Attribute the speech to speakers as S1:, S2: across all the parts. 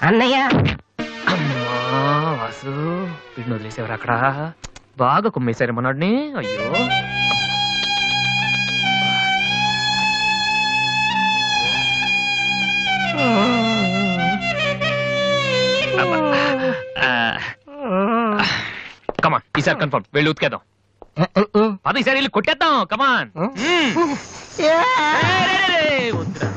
S1: అన్నయ్య.
S2: అమ్మా వాసు, వీడిని వదిలేసేవారు అక్కడ. బాగా కుమ్మేశారు మనోడిని. అయ్యో కమాన్, ఈసారి కన్ఫర్మ్. వెళ్ళి ఉతికేద్దాం. అది ఈసారి వెళ్ళి కొట్టేద్దాం. కమాన్. వద్దురా.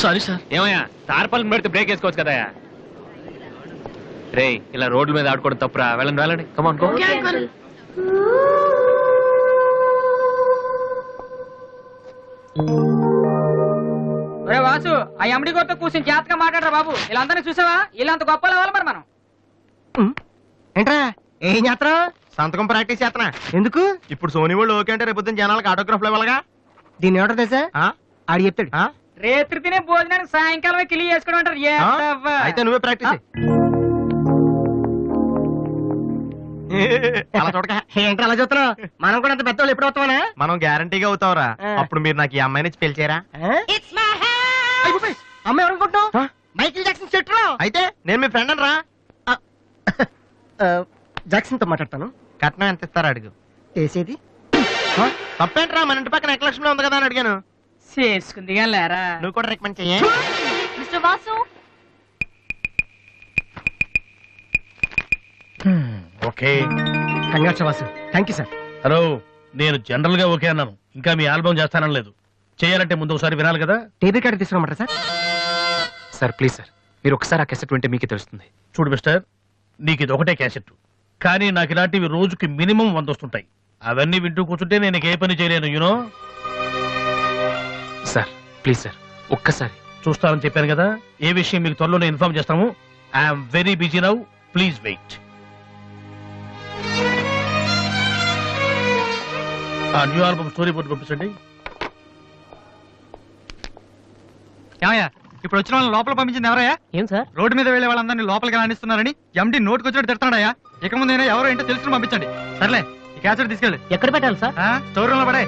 S2: Sorry sir. ఏమయ్యా, తార్పాలను పెడితే బ్రేక్ వేసుకోవచ్చు కదా. రే, ఇలా రోడ్ల మీద ఆడుకోవడం తప్పురా. వెళ్ళండి వెళ్ళండి. Come on go.
S1: వాసు, ఆ ఎమ్డి గోతో కూర్చొని జాతగా మాట్లాడరా బాబు. వీళ్ళందరినీ చూసావా? వీళ్ళంత గొప్పలు అవ్వాలి మరి మనం.
S3: ఏంట్రా ఏం చేస్తా? సంతకం ప్రాక్టీస్ చేస్తున్నా. ఎందుకు? ఇప్పుడు సోనీ వాళ్ళు ఓకే అంటే రేపు జనాలకు ఆటోగ్రాఫ్లు ఇవ్వాలగా. దీన్ని ఏమంటారు తెలుసా? ఆడి చెప్తాడు.
S1: రేత్రి తినే భోజనానికి సాయంకాలమే కిలి చేసుకోవడం అంటారు.
S3: అయితే నువ్వే ప్రాక్టీస్. ఏంట్రా అలా చూస్తున్నావు? మనం కూడా అంత పెద్దవాళ్ళు ఎప్పుడు అవుతామనా? మనం గ్యారంటీగా అవుతావురా. అప్పుడు మీరు నాకు ఈ అమ్మాయిని పెళ్చేరా? అమ్మాయి ఎవరనుకుంటున్నావు? Michael Jackson set. అయితే నేను మీ ఫ్రెండ్ అని రా. జాక్సన్ తో మాట్లాడతాను. కట్నం ఎంత ఇస్తారా అడుగు. చేసేది తప్పేంట్రా? మన ఇంటి పక్కన ఎక్లక్ష్మిలో ఉంది కదా అని అడిగాను.
S1: చేసుకుంది లేరా.
S3: నువ్వు కూడా రికమెండ్ చెయ్యి.
S4: Mister Vasu,
S5: okay.
S3: Congrats Vasu. Thank you sir.
S5: Hello, నేను జనరల్ గా ఓకే అన్నాను. ఇంకా మీ ఆల్బమ్ చేస్తానని లేదు. చేయాలంటే ముందు ఒకసారి వినాలి కదా.
S3: టీవీ కార్డు తీసుకురమ్మంటారా సార్?
S2: సార్ ప్లీజ్ సార్, మీరు ఒకసారి ఆ క్యాసెట్ వింటే మీకే తెలుస్తుంది.
S5: చూడు మిస్టర్, నీకు ఇది ఒకటే క్యాసెట్, కానీ నాకు ఇలాంటివి రోజుకి మినిమం 100 వస్తుంటాయి. అవన్నీ వింటూ కూర్చుంటే నేను ఏ పని చేయలేను. యూనో
S2: సార్ ప్లీజ్ సార్, ఒక్కసారి
S5: చూస్తానని చెప్పాను కదా. ఏ విషయం మీకు త్వరలోనే ఇన్ఫార్మ్ చేస్తాము. I'm very busy now, please wait. ఆ న్యూ ఆల్బమ్ స్టోరీ బోర్డు పంపించండి.
S3: ఇప్పుడు వచ్చిన వాళ్ళని లోపల పంపించింది ఎవరయ్యా?
S1: ఏం సార్?
S3: రోడ్డు మీద వెళ్లే వాళ్ళందరినీ లోపలికి రాణిస్తున్నారని ఎండి నోటుకు వచ్చినట్టు తిడతాడయ్యా. ఇక ముందైనా ఎవరో ఏంటో తెలుసుకుని పంపించండి. సర్లే, ఈ క్యాసెట్ తీసుకెళ్ళి
S1: ఎక్కడ పెట్టాలి సార్?
S3: స్టోర్ రూమ్ లో పడే.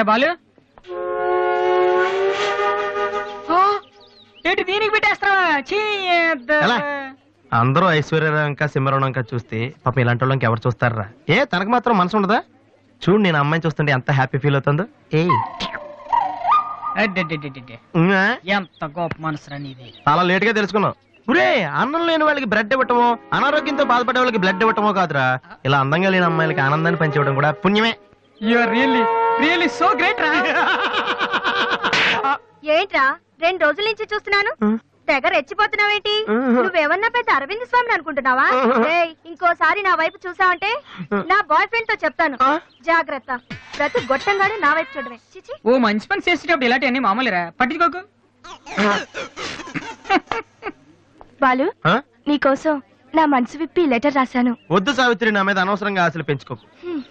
S1: బాలు ఏంటి దీనికి పెట్టేస్తావా?
S3: అందరూ ఐశ్వర్యరావు ఇంకా సింహరావు ఇంకా చూస్తే పాపం ఇలాంటి వాళ్ళకి ఎవరు చూస్తారా? ఏ తనకు మాత్రం మనసు ఉండదా? చూడు, నేను అమ్మాయిని చూస్తుంటే ఎంత హ్యాపీ ఫీల్ అవుతుందో.
S1: ఎంత గొప్ప మనసు నీది.
S3: చాలా లేట్ గా తెలుసుకున్నావు. ఒరే, అన్నం లేని వాళ్ళకి బ్లడ్ ఇవ్వటమో, అనారోగ్యంతో బాధపడే వాళ్ళకి బ్లడ్ ఇవ్వటమో కాదురా, ఇలా అందంగా లేని అమ్మాయిలకి ఆనందాన్ని పంచివ్వడం కూడా పుణ్యమే.
S1: You are really so great రా.
S4: ఏంట్రా 2 రోజుల నుంచి చూస్తున్నాను, తెగ రెచ్చిపోతున్నావేంటి? నువ్వేమన్నా పెద్ద అరవింద్ స్వామిని అనుకుంటున్నావా? ఇంకోసారి నా వైపు చూసావంటే నా బాయ్ ఫ్రెండ్ తో చెప్తాను, జాగ్రత్త. ప్రతి గొట్టంగానే నా వైపు చూడవే. చిచి.
S1: ఓ మంచి పని చేసేటప్పుడు ఇలాంటివన్నీ మామూలురా, పట్టించుకోకు.
S4: బాలు, నీకోసం నా మనసు విప్పి లెటర్ రాశాను.
S3: వద్దు సావిత్రి, నా మీద అనవసరంగా ఆశలు పెంచుకోకు.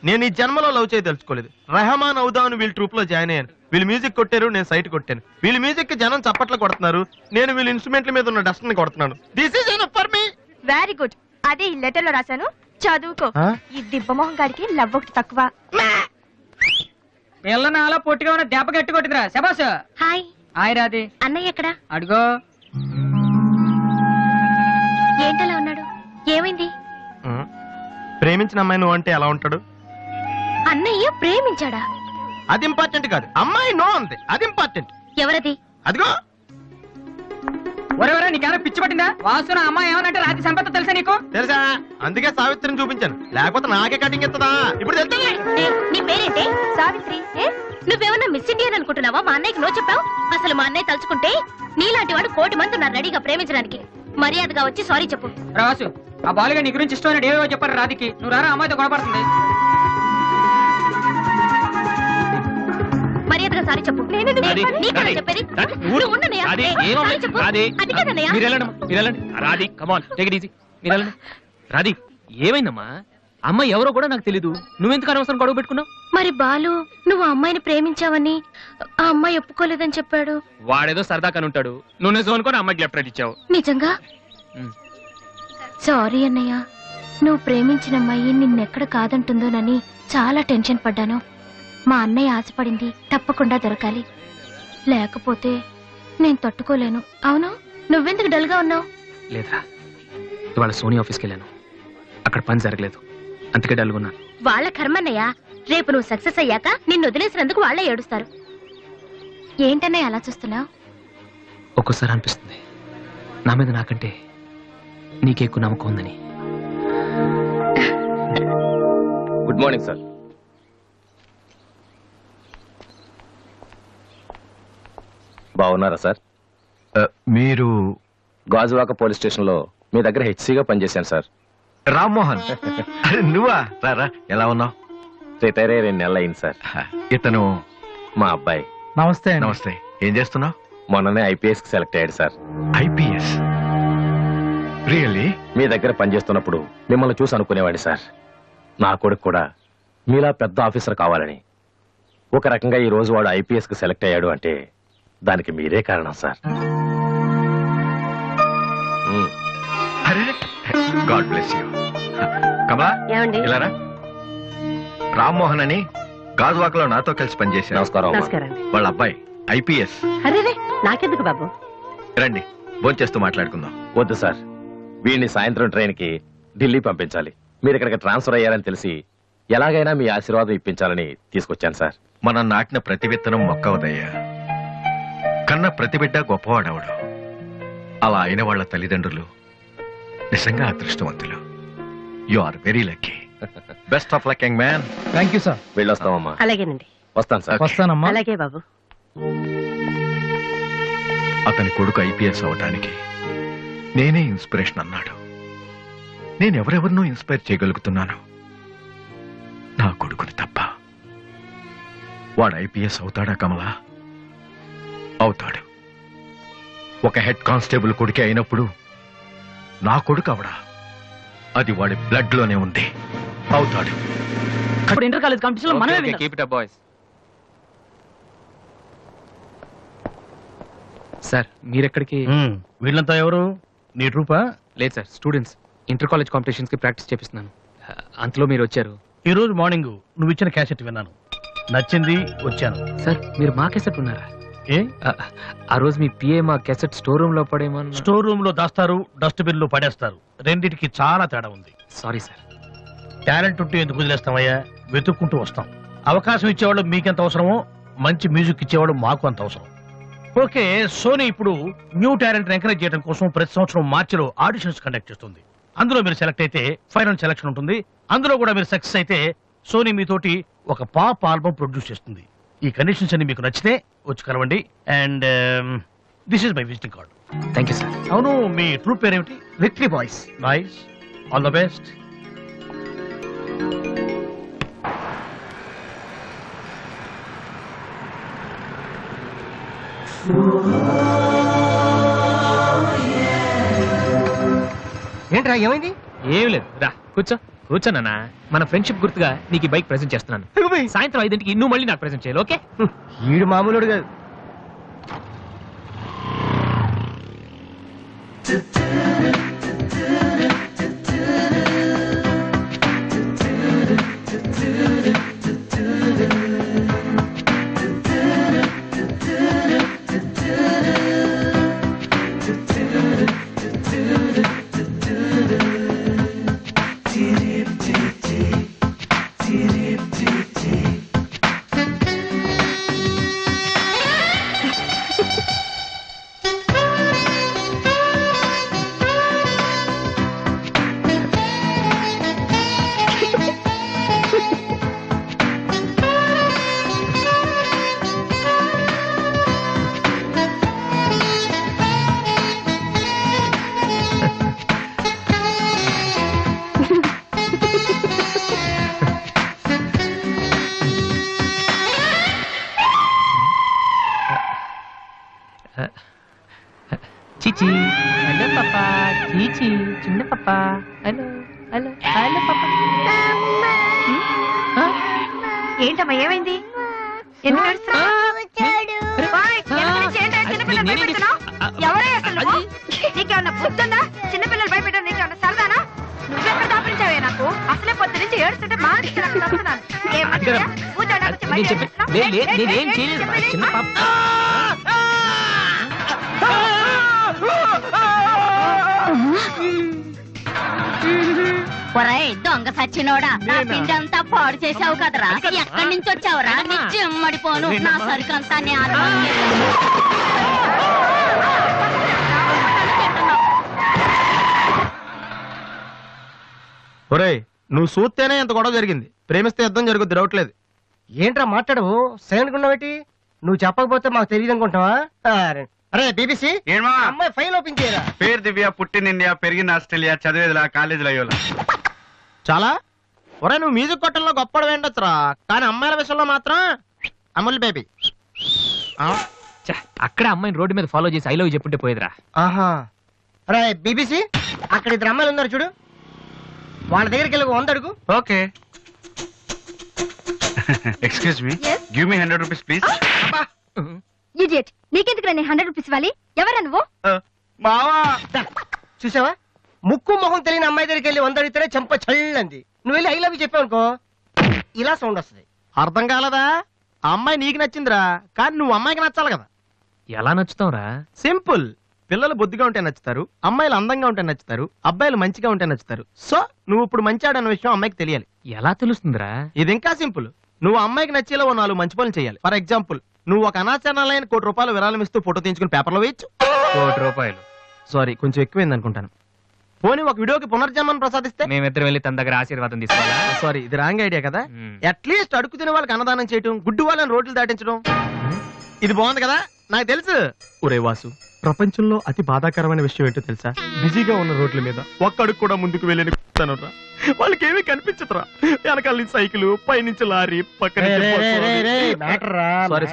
S3: నేను ఈ జన్మలో లవ్ చేయ తెలుసుకోలేదు. రెహమాన్ అవుదామని వీళ్ళ ట్రూప్ లో జాయిన్ అయ్యాను. వీళ్ళు మ్యూజిక్ కొట్టారు, నేను సైట్ కొట్టాను. వీళ్ళు మ్యూజిక్ కి జనం చప్పట్లు కొడుతున్నారు, నేను వీళ్ళ ఇన్స్ట్రుమెంట్ల మీద ఉన్న డస్ట్ ని కొడుతున్నాను. This is enough for me.
S4: Very good. అదే ఈ లెటర్ లో రాశాను, చదువుకో. ఈ దిబ్బమోహం గారికి లవ్ ఒకటి తక్కువ.
S1: పిల్లని అలా పొట్టిగా ఉన్న దెబ్బ గట్టి కొట్టిందిరా శబాస్.
S4: హాయ్.
S1: హాయ్ రాది.
S4: అన్నయ్య ఎక్కడా?
S1: అడుగో.
S4: ఏంటలా ఉన్నాడు? ఏమైంది?
S3: ప్రేమించిన అమ్మాయి నువ్వు అంటే ఎలా ఉంటాడు?
S4: అన్నయ్య ప్రేమించాడా?
S3: అది ఇంపార్టెంట్ కాదు, అమ్మాయి నో అంతే, అది ఇంపార్టెంట్.
S4: ఎవరది?
S3: అదిగో.
S1: ఒరే నీకేమైనా పిచ్చి పట్టిందా? వాసున అమ్మాయి ఏమనంటే రాత్రి సంపద తెలుసా నీకు?
S3: తెలుసా, అందుకే సావిత్రిని చూపించాను, లేకపోతే నాకే కటింగ్ ఇస్తుందా. ఇప్పుడు తెలుసా?
S4: నీ పేరేంటి? సావిత్రి. నువ్వేమన్నా మిస్ ఇండియన్ అనుకుంటున్నావా? మా అన్నయ్యకి నో చెప్పావు. అసలు మా అన్నయ్య తలుచుకుంటే నీలాంటి వాడు 1,000,000 మంది ఉన్నారు రెడీగా ప్రేమించడానికి. మర్యాదగా వచ్చి సారీ చెప్పు.
S1: రాసు, ఆ బాలుగా నీ గురించి ఇష్టమైన ఏవో చెప్పారు రాధికి. నువ్వు రారా, అమ్మాయితో గొడవపడుతుంది.
S4: మర్యాదగా సారీ చెప్పు. నీకన్నా చెప్పేది. నువ్వు ఉండనయ్యా. సారీ చెప్పు. అది కదన్నయ్యా.
S2: Radhi come on take it easy. Radhi ఏమైందమ్మా? అమ్మాయి ఎవరో కూడా నాకు తెలీదు, నువ్వెందుకు అనవసరం గొడవ పెట్టుకున్నావు?
S4: మరి బాలు నువ్వు ఆ అమ్మాయిని ప్రేమించావని ఆ అమ్మాయి ఒప్పుకోలేదని చెప్పాడు.
S2: వాడేదో సరదా కని ఉంటాడు, నువ్వు నిజం అనుకోని అమ్మాయికి లెఫ్ట్ రైట్ ఇచ్చావు.
S4: నిజంగా? సారీ అన్నయ్య, నువ్వు ప్రేమించిన అమ్మాయి నిన్నెక్కడ కాదంటుందోనని చాలా టెన్షన్ పడ్డాను. మా అన్నయ్య ఆశపడింది తప్పకుండా దొరకాలి, లేకపోతే నేను తట్టుకోలేను. అవును, నువ్వెందుకు డల్ గా ఉన్నావు?
S2: లేదురా, ఇవాళ సోనీ ఆఫీస్కి వెళ్ళాను, అక్కడ పని జరగలేదు, అందుకే డల్గున్నాను.
S4: వాళ్ళ కర్మన్నయ్య, రేపు నువ్వు సక్సెస్ అయ్యాక నిన్ను వదిలేసినందుకు వాళ్ళే ఏడుస్తారు. ఏంటన్నయ్య అలా చూస్తున్నావు?
S2: ఒక్కోసారి అనిపిస్తుంది నా మీద నాకంటే నీకే ఎక్కువ నమ్మకం ఉందని.
S6: Good morning sir. బాగున్నారా సార్?
S7: మీరు
S6: గాజువాక పోలీస్ స్టేషన్ లో మీ దగ్గర హెచ్సిగా పనిచేశాను సార్.
S7: రామ్మోహన్. అరే నువ్వా? రారా, ఎలా ఉన్నావు?
S6: రిటైర్ అయ్యి 2 నెలలు అయింది సార్.
S7: ఇతను
S6: మా అబ్బాయి.
S3: నమస్తే.
S7: నమస్తే. ఏం చేస్తున్నావు?
S6: మొన్ననే ఐపీఎస్ కి సెలెక్ట్ అయ్యాడు సార్.
S7: ఐపీఎస్? రియల్లీ?
S6: మీ దగ్గర పనిచేస్తున్నప్పుడు మిమ్మల్ని చూసి అనుకునేవాడి సార్, నా కొడుకు కూడా మీలా పెద్ద ఆఫీసర్ కావాలని. ఒక రకంగా ఈ రోజు వాడు ఐపీఎస్ కి సెలెక్ట్ అయ్యాడు అంటే దానికి మీరే కారణం సార్.
S7: అరే గాడ్ బ్లెస్ యూ. కమలా, ఇలా రా. రామ్మోహన్ అని గాజువాకలో నాతో కలిసి పనిచేశారు.
S6: నమస్కారం.
S7: వాళ్ళ అబ్బాయి ఐపీఎస్.
S8: అరే నాకెందుకు బాబు,
S7: రండి భోంచేస్తూ మాట్లాడుకుందాం.
S6: వద్దు సార్, వీడిని సాయంత్రం ట్రైన్ కి ఢిల్లీ పంపించాలి. మీరు ఇక్కడికి ట్రాన్స్ఫర్ అయ్యారని తెలిసి ఎలాగైనా మీ ఆశీర్వాదం ఇప్పించాలని తీసుకొచ్చాను సార్.
S7: మనం నాటిన ప్రతి విత్తనం మొక్కవదయ్యా. కన్న ప్రతి బిడ్డ గొప్పవాడవడు. అలా అయిన వాళ్ళ తల్లిదండ్రులు నిజంగా అదృష్టవంతులు. You are very lucky. Best of luck young man.
S3: Thank you sir.
S6: వెళ్ళొస్తామమ్మా.
S8: అలాగేనండి.
S6: వస్తాను సార్.
S3: వస్తానమ్మా.
S8: అలాగే బాబు.
S7: అతని కొడుకు ఐపీఎస్ అవటానికి నేనే ఇన్స్పిరేషన్ అన్నాడు. నేను ఎవరెవరినో ఇన్స్పైర్ చేయగలుగుతున్నాను, నా కొడుకుని తప్ప. వాడు ఐపీఎస్ అవుతాడా కమలా? అవుతాడు. ఒక హెడ్ కానిస్టేబుల్ కొడుకే అయినప్పుడు నా కొడుకు అవడా? అది వాడి బ్లడ్ లోనే ఉంది. అవుతాడు.
S1: ఇప్పుడు ఇంటర్ కాలేజ్ కాంపిటీషన్ లో మనమే విన్నాం.
S2: Keep it up boys. Sir మీరెక్కడికి?
S5: వీళ్ళంతా ఎవరు? నీ ట్రూపా?
S2: లేదు sir, students. Inter college competitions కి ప్రాక్టీస్ చేపిస్తున్నాను. అంతలో మీరు వచ్చారు.
S5: ఈ రోజు మార్నింగ్ నువ్వు ఇచ్చిన క్యాసెట్ విన్నాను, నచ్చింది, వచ్చాను.
S2: సార్ మీరు మా కెసెట్ ఉన్నారా?
S5: ఏ?
S2: ఆ రోజు మీ పిఏ మా కెసెట్ స్టోర్ రూమ్ లో పడేమో.
S5: స్టోర్ రూమ్ లో దాస్తారు, డస్ట్బిన్ లో పడేస్తారు. రెండిటికి చాలా తేడా ఉంది.
S2: Sorry sir.
S5: టాలెంట్ ఉంటే ఎందుకు వదిలేస్తామయ్యా? వెతుక్కుంటూ వస్తాం. అవకాశం ఇచ్చేవాళ్ళు మీకెంత అవసరమో మంచి మ్యూజిక్ ఇచ్చేవాళ్ళు మాకు అంత అవసరం. ఓకే, సోనీ ఇప్పుడు న్యూ టాలెంట్ ఎంకరేజ్ చేయడం కోసం ప్రతి సంవత్సరం మార్చిలో ఆడిషన్స్ కండక్ట్ చేస్తుంది. అందులో మీరు సెలెక్ట్ అయితే ఫైనల్ సెలక్షన్ ఉంటుంది. అందులో కూడా మీరు సక్సెస్ అయితే సోనీ మీతోటి ఒక పాప్ ఆల్బమ్ ప్రొడ్యూస్ చేస్తుంది. ఈ కండిషన్స్ అన్ని మీకు నచ్చితే వచ్చి కలవండి. And this is my visiting card.
S2: Thank you sir.
S5: అవును, మీ ట్రూప్ పేరేమిటి?
S3: Victory boys.
S5: Nice, all the best.
S3: ఏంట్రా ఏమైంది?
S2: ఏం లేదు, రా కూర్చో. కూర్చోనన్నా మన ఫ్రెండ్షిప్ గుర్తుగా నీకు ఈ బైక్ ప్రెజెంట్ చేస్తున్నాను. సాయంత్రం 5ంటికి నువ్వు మళ్ళీ నాకు ప్రెజెంట్ చేయాలి, ఓకే?
S3: ఈడు మామూలుడు కాదు.
S2: చీచి హలో పాపా, చీచి చిన్న పాపా, హలో హలో హలో పాపా.
S4: ఏంటమ్మా ఏమైంది? ఎందుకు ఏడుస్తున్నావ్? ఓయ్, ఎందుకు నుంచి ఏంటో చిన్నపిల్లలు భయపెడుతున్నావ్? ఎవరే అసలు నువ్వు? నీకేమన్నా బుద్ధుందా? చిన్నపిల్లలు భయపెట్టడం నీకేమన్నా సరదానా? నువ్వెక్కడ దాపించావే నాకు? అసలే పొద్దు నుంచి ఏడుస్తుంటే మానేసి నాకు వస్తున్నాను.
S2: నేనేం చేయలేదు చిన్న పాప.
S8: ఒరేయ్ దొంగ సచ్చినోడా, నా పిండి అంతా పాడు చేసావు కదరా. ఎక్కడి నుంచి వచ్చావురా? నీ చెమ్మడిపోను, నా సరుకంతా
S3: ఒరేయ్, నువ్వు చూస్తేనే ఎంత గొడవ జరిగింది. ప్రేమిస్తే యుద్ధం జరుగుద్ది, డౌట్ లేదు. ఏంట్రా మాట్లాడవు? సైలెంట్ ఉన్నావేటి? నువ్వు చెప్పకపోతే మాకు తెలియదు అనుకుంటావా? అరే బీబీసీ, అమ్మాయి ఫైల్ ఓపెన్ చేయరా.
S9: పేరు దివ్య, పుట్టిన ఇండియా, పెరిగిన ఆస్ట్రేలియా, చదివేదిలా కాలేజీలో అయ్యోలా.
S3: చాలా ఒరే, నువ్వు మ్యూజిక్ కొట్టంలో గొప్పడు వేండొచ్చురా, కానీ అమ్మాయిల విషయంలో మాత్రం అమూల్ బేబీ.
S2: అక్కడ అమ్మాయిని రోడ్డు మీద ఫాలో చేసి ఐ లవ్ చెప్పుంటే పోయేదిరా.
S3: ఆహా. అరే బీబీసీ, అక్కడ ఇద్దరు అమ్మాయిలు ఉన్నారు చూడు, వాళ్ళ దగ్గరికి వెళ్ళి 100 అడుగు.
S9: Okay. Excuse me, give me 100 rupees please.
S4: Idiot, నీకెందుకు నేను 100 రూపీస్ ఇవ్వాలి? ఎవరా నువ్వు?
S3: బావా, చూసావా, ముక్కు మొహం తెలియని అమ్మాయి దగ్గరికి వెళ్ళి 100 అడిగితేనే చెంప చల్లంది. నువ్వు వెళ్ళి ఐ లవ్ యూ చెప్పావు అనుకో, ఇలా సౌండ్ వస్తుంది. అర్థం కాలదా? ఆ అమ్మాయి నీకు నచ్చిందిరా, కానీ నువ్వు అమ్మాయికి నచ్చాలి కదా.
S2: ఎలా నచ్చుతావురా?
S3: సింపుల్. పిల్లలు బొద్దుగా ఉంటే నచ్చుతారు, అమ్మాయిలు అందంగా ఉంటే నచ్చుతారు, అబ్బాయిలు మంచిగా ఉంటే నచ్చుతారు. సో నువ్వు ఇప్పుడు మంచాడు అన్న విషయం అమ్మాయికి తెలియాలి.
S2: ఎలా తెలుస్తుందిరా?
S3: ఇది ఇంకా సింపుల్. నువ్వు అమ్మాయికి నచ్చేలా 4 మంచి పనులు చేయాలి. ఫర్ ఎగ్జాంపుల్, నువ్వు ఒక అనాచరణలైన ₹1,00,00,000 విరాళం ఇస్తూ ఫోటో తీయించుకుని పేపర్లో వేయచ్చు.
S2: ₹1,00,00,000
S3: సారీ, కొంచెం ఎక్కువైంది అనుకుంటాను. పోనీ ఒక వీడియోకి పునర్జన్మను ప్రసాదిస్తే?
S2: మేమిద్దరం వెళ్ళి తన దగ్గర ఆశీర్వాదం తీసుకోవాలా?
S3: సారీ, ఇది రాంగ్ ఐడియా కదా. అట్లీస్ట్ అడుగు తినే వాళ్ళకి అన్నదానం చేయటం, గుడ్డు వాళ్ళని రోడ్లు దాటించడం, ఇది బాగుంది కదా. నాకు తెలుసు. ఒరే వాసు, ప్రపంచంలో అతి బాధాకరమైన విషయం ఏంటో తెలుసా? బిజీగా ఉన్న రోడ్ల మీద ఒక్కడుగు కూడా ముందుకు వెళ్ళని కూర్చున్నానురా. వాళ్ళకి ఏమీ కనిపించదురా. వెనకాల నుంచి సైకిల్, పైనుంచి లారీ, పక్కన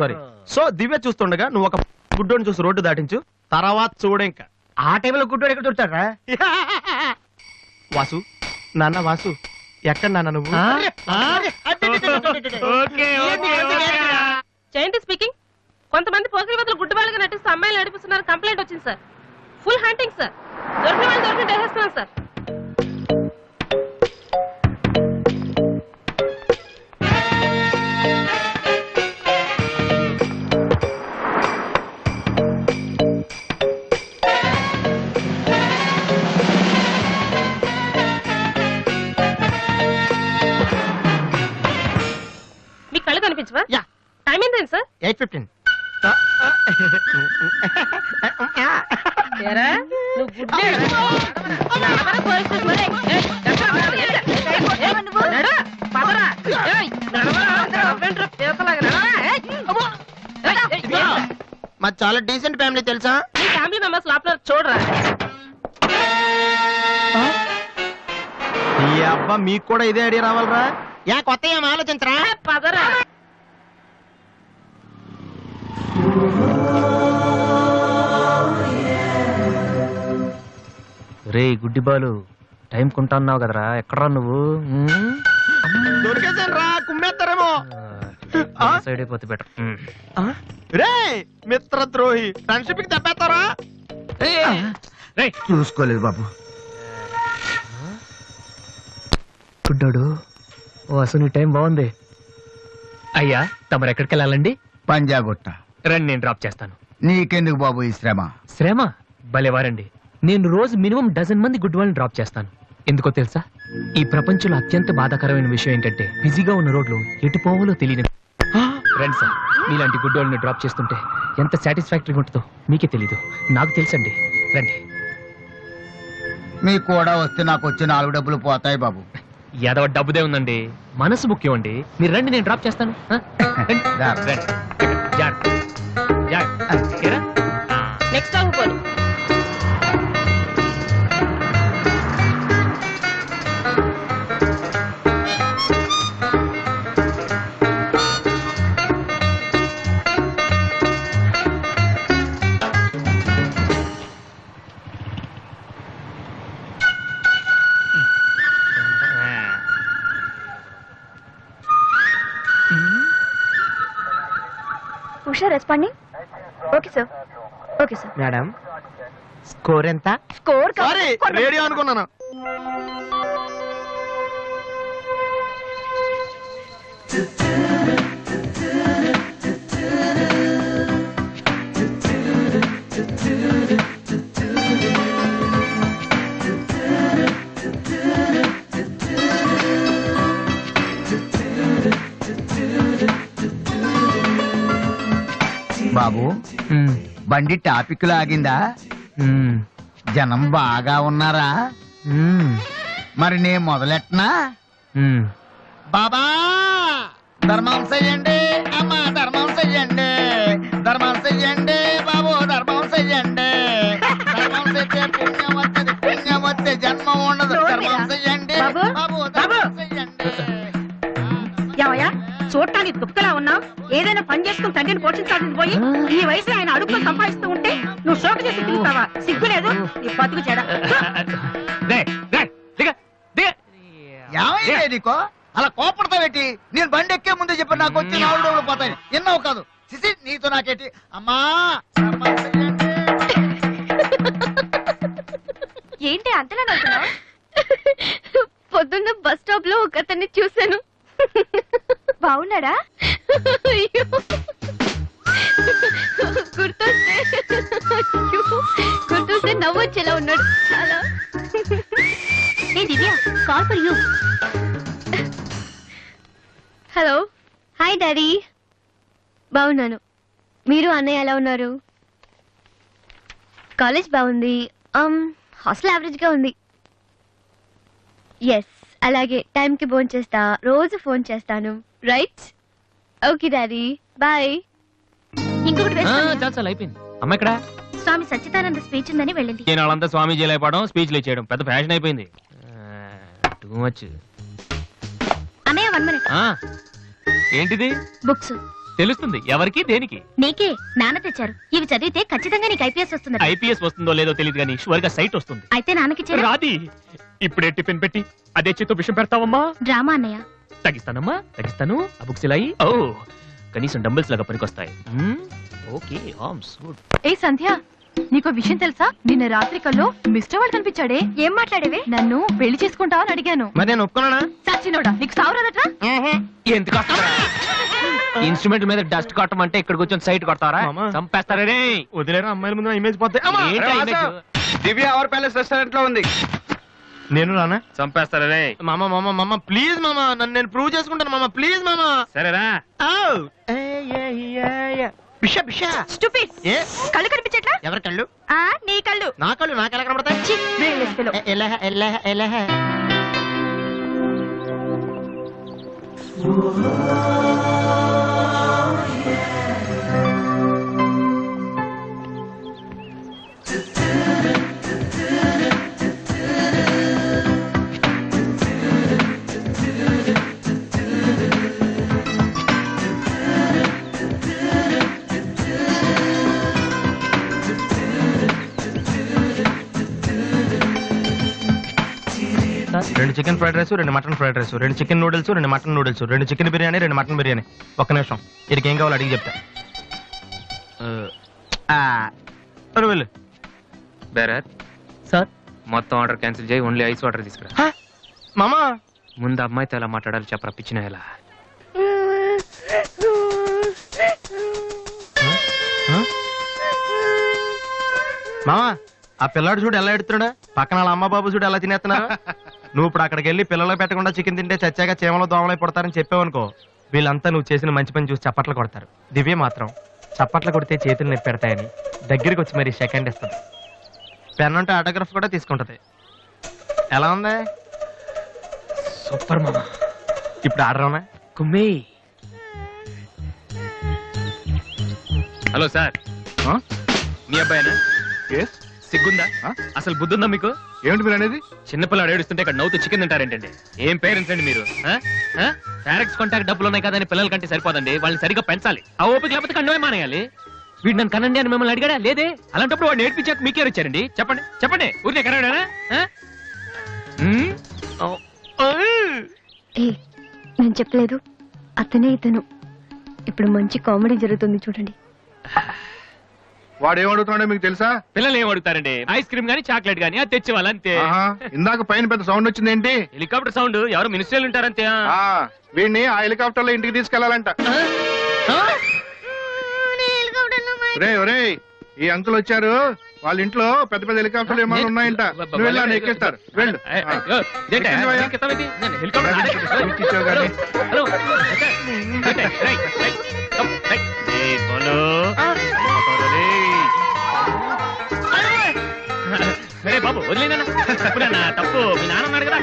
S3: సారీ. సో దివ్య చూస్తుండగా నువ్వు ఒక గుడ్డోని చూసి రోడ్డు దాటించు, తర్వాత చూడ. ఇంకా ఆ టైంలో గుడ్డోడు ఎక్కడ దొరుకుతాడా? వాసు, నాన్న వాసు, ఎక్కడ నాన్న నువ్వు?
S10: జయంతి స్పీకింగ్. కొంతమంది పోకిరి వదలు గుడ్డు వాళ్ళగా నటిస్తూ అమ్మాయిలు నడిపిస్తున్నారు. కంప్లైంట్ వచ్చింది సార్. Full hunting sir. దొరికిన వాళ్ళు దొరికిన వేసేస్తున్నాం సార్. మీ కళ్ళు కనిపించవా? టైం ఏంటండి సార్?
S3: 8:15. మా చాలా డీసెంట్ ఫ్యామిలీ తెలుసా?
S10: మీ ఫ్యామిలీ మెంబర్స్ లోపల చూడరా?
S3: ఈ అబ్బా, మీకు కూడా ఇదే ఐడియా రావాలరా? యా కొత్త ఏం ఆలోచించరా?
S10: పదరా.
S2: రే గుడ్డి బాలు, టైం కుంటా అన్నావు కదరా, ఎక్కడరా నువ్వు?
S3: దొరికేసాను రా, కుమ్మేస్తారేమో.
S2: సైడ్ అయిపోతే బెటర్.
S3: రే మిత్రద్రోహి, ఫ్రెండ్షిప్ కి తప్పేస్తారా?
S11: చూసుకోలేదు బాబు.
S2: గుడ్డాడు, ఓ అసలు టైం బాగుంది. అయ్యా తమరు ఎక్కడికి వెళ్ళాలండి?
S11: పంజాగుట్ట.
S2: రండి, నేను డ్రాప్ చేస్తాను.
S11: నీకెందుకు బాబు ఈ శ్రమ?
S2: శ్రమ భలేవారండి. నేను రోజు మినిమం డజన్ మంది గుడ్ వాళ్ళని డ్రాప్ చేస్తాను. ఎందుకో తెలుసా? ఈ ప్రపంచంలో అత్యంత బాధాకరమైన విషయం ఏంటంటే బిజీగా ఉన్న రోడ్లు ఎటు పోవాలో తెలియని. రండి సార్, మీలాంటి గుడ్ వాళ్ళని డ్రాప్ చేస్తుంటే ఎంత సాటిస్ఫాక్టరీగా ఉంటుందో మీకే తెలీదు, నాకు తెలుసండి. రండి.
S11: మీకు కూడా వస్తే నాకు వచ్చే 4 డబ్బులు పోతాయి బాబు.
S2: ఏదో డబ్బుదే ఉందండి, మనసు ముఖ్యం అండి. మీరు రండి, నేను డ్రాప్ చేస్తాను.
S10: నెక్స్ట్ స్టాప్ పోనీ.
S4: Usha responding. Okay sir, okay sir.
S3: Madam score ఎంత?
S4: స్కోర్
S3: సారీ, రేడియో అనుకున్నాను.
S11: బాబు బండి టాపిక్ లాగిందా? జనం బాగా ఉన్నారా? మరి నేను మొదలెట్టనా? బాబా ధర్మం చెయ్యండి, అమ్మా ధర్మం చెయ్యండి, ధర్మం చెయ్యండి బాబు, ధర్మం చెయ్యండి. ధర్మం చేస్తే పుణ్యం వస్తుంది, పుణ్యం వస్తే జన్మ ఉండదు. ధర్మం చెయ్యండి బాబు, ధర్మం చెయ్యండి.
S10: ఏమయ్యా చూడటానికి దుఃఖలా ఉన్నావు? ఏదైనా పని చేసుకుని తండ్రిని పోషించాల్సింది పోయి ఈ వయసు ఆయన అడుగులు సంపాదిస్తూ ఉంటే నువ్వు షోక చేసి తిరుగుతావా? సిగ్గులేదు నీ బతుకు చెడ.
S11: ఏమైంది నీకో అలా కోపడతావేటి? నేను బండి ఎక్కే ముందే చెప్పి నాకు వచ్చి 4 డబ్బులు పోతాయి. ఎన్నో కాదు సిసి, నీతో నాకేటి? అమ్మా
S4: ఏంటి అంతలా నవ్వుతున్నావ్? పొద్దున్న బస్ స్టాప్ లో ఒక అతన్ని చూశాను. బాగున్నాడా? గుర్తొస్తే నవ్వొచ్చేలా ఉన్నాడు చాలా. ఏ Divya, call for you. Hello, hi daddy. బాగున్నాను, మీరు అన్నయ్య ఎలా ఉన్నారు? కాలేజ్ బాగుంది, హాస్టల్ యావరేజ్ గా ఉంది. ఎస్, అలాగే టైంకి ఫోన్ చేస్తా, రోజు ఫోన్ చేస్తాను. రైట్? Okay daddy, bye. ఇంకొకటి
S2: చాలా అయిపోయింది. అమ్మ ఇక్కడ
S4: స్వామి సచ్చిదానంద స్పీచ్ ఉందని వెళ్ళింది.
S2: నేను వాళ్ళంతా స్వామీజీ అయిపోవడం, స్పీచ్లు ఇచ్చేయడం పెద్ద ఫ్యాషన్ అయిపోయింది. Too much.
S4: అన్నయ్య 1 minute.
S2: ఏంటిది?
S4: బుక్స్.
S2: తెలుస్తుంది ఎవరికి దేనికి?
S4: నీకే, నాన్న తెచ్చారు. ఇవి చదివితే ఖచ్చితంగా నీకు ఐపీఎస్ వస్తుంది.
S2: ఐపీఎస్ వస్తుందో లేదో తెలియదు కానీ షువర్ గా సైట్ వస్తుంది.
S4: అయితే నాన్నకి
S2: రాది. ఇప్పుడే టిఫిన్ పెట్టి అదే చేతో విషయం పెడతావమ్మా?
S4: డ్రామా అన్నయ్య.
S2: తగ్గిస్తానమ్మా, తగ్గిస్తాను. ఆ బుక్స్ ఇలా ఓ కనీసం డంబుల్స్ లాగా పనికొస్తాయి. Okay, arms good.
S12: ఏ సంధ్య, నీకో విషయం తెలుసా? నిన్న రాత్రి కల్లో మిస్టర్ వాడు కనిపించాడే.
S4: ఏం మాట్లాడేవే?
S12: నన్ను పెళ్లి చేసుకుంటావా అని అడిగాను.
S3: మరి నేను ఒప్పుకున్నానా?
S12: సచ్చినోడా, నీకు సావరాదట్రా?
S2: ఎందుకు ఇన్స్ట్రుమెంట్ మీద డస్ట్ కొట్టమంటే ఇక్కడ కూర్చొని సైట్ కొడతారా? చంపేస్తారే.
S3: వదిలేరా, అమ్మాయిల ముందు ఇమేజ్ పోతే.
S9: దివ్య అవర్ ప్యాలెస్ రెస్టారెంట్ లో ఉంది.
S3: నేను రానా?
S2: చంపేస్తారే.
S3: మామ ప్లీజ్ మామ, నన్ను నేను ప్రూవ్ చేసుకుంటాను మామ, ప్లీజ్ మామ.
S2: సరేరా.
S3: బిషా బిషా.
S12: స్టూపిడ్. కళ్ళు కనిపించట్లా?
S3: ఎవరి కళ్ళు?
S12: నీ కళ్ళు.
S3: నా కళ్ళు నాకెలా కనబడతాయి? ఎలా 2 chicken fried rice 2 mutton fried rice 2 chicken noodles 2 mutton noodles 2 chicken biryani 2 mutton biryani. ఒక్క నిమిషం, వీడికి ఏం కావాలో అడిగి చెప్తా. వెళ్ళు.
S2: బేరత్ సార్, మొత్తం ఆర్డర్ క్యాన్సిల్ చేయి, ఓన్లీ ఐస్ వాటర్ తీసుకురా.
S3: మామా
S2: ముందు అమ్మాయితో ఎలా మాట్లాడాలి చెప్పరా, పిచ్చిన ఎలా.
S3: మామా ఆ పిల్లాడు చూడు ఎలా ఎడుతున్నాడా, పక్కన వాళ్ళ అమ్మ బాబు చూడు ఎలా తినేస్తున్నారు. నువ్వు ఇప్పుడు అక్కడికి వెళ్ళి పిల్లలకు పెట్టకుండా చికెన్ తింటే చచ్చాక చీమలో దోమలై పడతారని చెప్పావనుకో, వీళ్ళంతా నువ్వు చేసిన మంచి పని చూసి చప్పట్లు కొడతారు. దివ్య మాత్రం చప్పట్లు కొడితే చేతులు నొప్పి పెడతాయని దగ్గరికి వచ్చి మరి సెకండ్ ఇస్తుంది. పెన్ అంటే ఆటోగ్రాఫ్ కూడా తీసుకుంటది. ఎలా ఉంది?
S2: సూపర్ మామా.
S3: ఇప్పుడు ఆర్డర్ ఉన్నా
S2: కుమ్మి. హలో సార్, మీ అబ్బాయినా? సిగ్గుందా? అసలు బుద్ధుందా మీకు?
S9: ఏమిటి మీరు అనేది?
S2: చిన్నపిల్లాడు ఏడుస్తుంటే ఇక్కడ నవ్వుతూ చికెన్ తింటారేంటండి? ఏం పేరెంట్స్ అండి మీరు? పేరెంట్స్ కాంటాక్ట్ డబ్బులు ఉన్నాయి కదని పిల్లల కంటే సరిపోదండి, వాళ్ళని సరిగ్గా పెంచాలి. ఆ ఓపిక లేకపోతే కండమే మానేయాలి. వీడు నన్ను కనండి అని మిమ్మల్ని అడిగాడా? లేదే. అలాంటప్పుడు వాడు నేర్పించాక మీకే వచ్చారండి. చెప్పండి చెప్పండి, ఊరికే కనడానా?
S4: నేను చెప్పలేదు, అతనే ఇతను. ఇప్పుడు మంచి కామెడీ జరుగుతుంది చూడండి.
S9: వాడు ఏమడుగుతున్నాడో మీకు తెలుసా?
S2: పిల్లలు ఏం అడుగుతారండి? ఐస్ క్రీమ్ గానీ చాక్లెట్ గానీ అది తెచ్చి వాళ్ళంతే.
S9: ఇందాక పైన పెద్ద సౌండ్ వచ్చింది ఏంటి?
S2: Helicopter sound. ఎవరు మినిస్టర్లు ఉంటారంతే.
S9: వీడిని ఆ హెలికాప్టర్ లో ఇంటికి తీసుకెళ్లాలంట. ఒరే ఈ అంకుల్ వచ్చారు, వాళ్ళ ఇంట్లో పెద్ద పెద్ద హెలికాప్టర్లు ఏమైనా ఉన్నాయంట. నువ్వు వెళ్ళా ఎక్కిస్తారు. వెళ్ళు.
S2: సరే బాబు, వదిలేనా? తప్పు మీ నాన్న ఉన్నాడు కదా.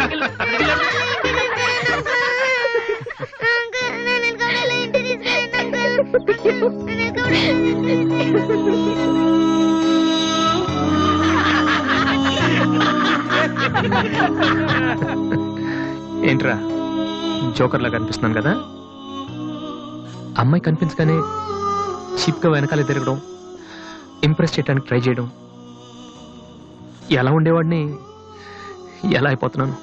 S2: ఏంట్రా జోకర్ లాగా కనిపిస్తున్నాను కదా? అమ్మాయి కనిపించగానే చీప్ గా వెనకాలే తిరగడం, ఇంప్రెస్ చేయడానికి ట్రై చేయడం. ఎలా ఉండేవాడిని ఎలా అయిపోతున్నాను.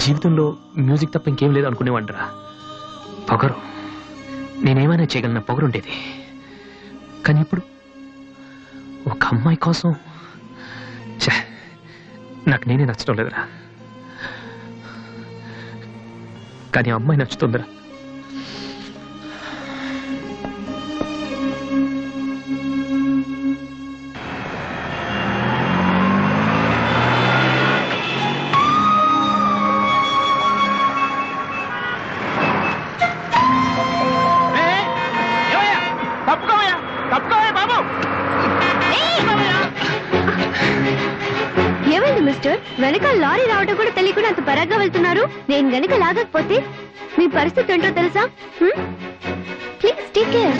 S2: జీవితంలో మ్యూజిక్ తప్ప ఇంకేం లేదు అనుకునేవాడిరా. పొగరు, నేనేమైనా చేయగలన పొగరు ఉండేది. కానీ ఇప్పుడు ఒక అమ్మాయి కోసం నాకు నేనే నచ్చడం లేదురా. కానీ అమ్మాయి నచ్చుతుందిరా.
S4: ఏమైంది మిస్టర్? వెనక లారీ రావడం కూడా తెలియకుండా అంత పరాగ్గా వెళ్తున్నారు. నేను గనక లాగకపోతే మీ పరిస్థితి ఏంటో తెలుసా? Please take care.